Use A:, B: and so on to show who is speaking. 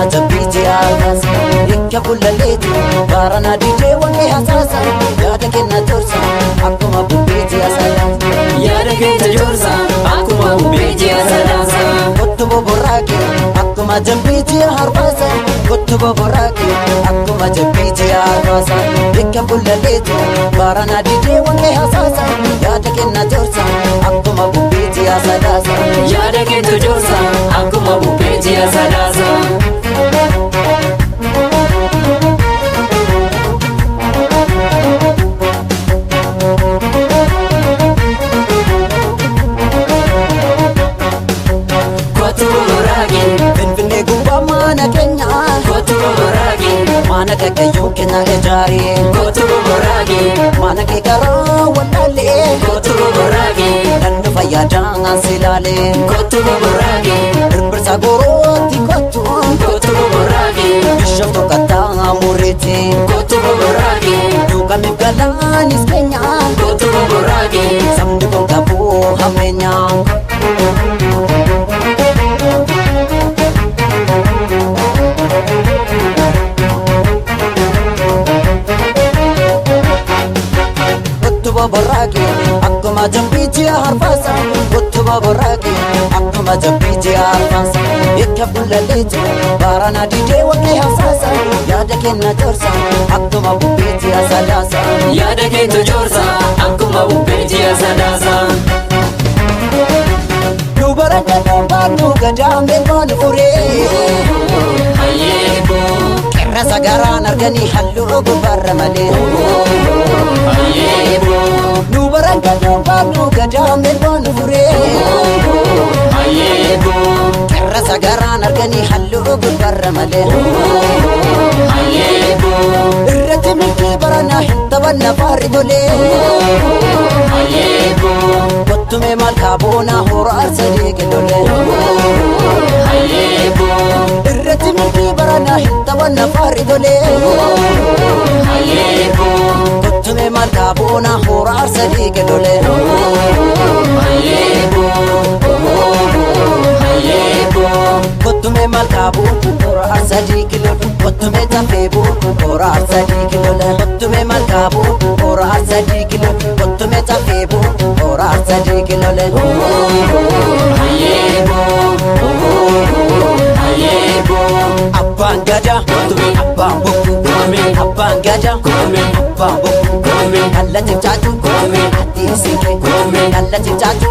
A: akkuma jabbiitti aagas Ikka bullaleetu baarana dijee wanqee hasaasa Yaada kenna joorsa akkuma bubbeetti asalaasa
B: Yaada keessa joorsa akkuma bubbeetti asalaasa
A: Kottu boborraaqe akkuma jabbiitti harbaasa Kottu boborraaqe akkuma jabbiitti harbaasa Ikka bullaleetu baarana dijee wanqee hasaasa Yaada kenna joorsa akkuma bubbeetti asalaasa
B: Yaada keessa joorsa akkuma bubbeetti asalaasa
A: Finfinnee gubbaa mana keenya
B: Kottu boborraaqe
A: mana kakayyuu kenna ijaare
B: Kottu boborraaqe
A: mana kee karaa wallaalee
B: Kottu boborraaqe
A: Nannu fayyadaan silaalee
B: Kottu boborraaqe
A: birbirsa gorootti kottu
B: Kottu boborraaqe
A: Bishoftu kattaa murreetti
B: Kottu boborraaqe
A: Duukamiif galaanis keenya
B: Kottu boborraaqe
A: Sabni kun qabuu hammeenya Kottu boborraaqe akkuma jabbiitti harbaasa Kottu boborraaqe akkuma jabbiitti harbaasa Ikka bullaleetu baarana didee wanqee hasaasa Yaada kenna joorsa akkuma bubbeetti asalaasa
B: Yaada keessa joorsa akkuma bubbeetti asalaasa
A: Nu barangadhuun baadnu gadaan beekon furee
B: Hayyeeboo
A: Qirra sagaraan arganii halluu gubbaarra malee
B: Hayyeeboo
A: Nu barangadhuun baadnu gadaan beekon furee
B: Hayyeeboo
A: Qirra sagaraan arganii halluu gubbaarra malee
B: Hayyeeboo
A: Irratti milkii baranaa hin taphanna faarri tolee
B: Hayyeeboo
A: Kottume maal kaaboona hoora arsadee kennolee
B: Hayyeeboo
A: Irratti milkii baranaa hin taphanna faarri tolee
B: Hayyeeboo
A: Kottume maal kaaboona hoora arsadee kennolee
B: Hayyeeboo Hayyeeboo
A: Kottume maal kaaboona hoora arsadee kennolee Kottume tafeeboo hoora arsadee kennolee Kottume maal kaaboona hoora arsadee kennolee Kottume tafeeboo hoora arsadee kennolee Abbaan gadaa abbaan bokkuu abbaan gadaa abbaan bokkuu Alla ciccaatu ati siinqee alla ciccaatu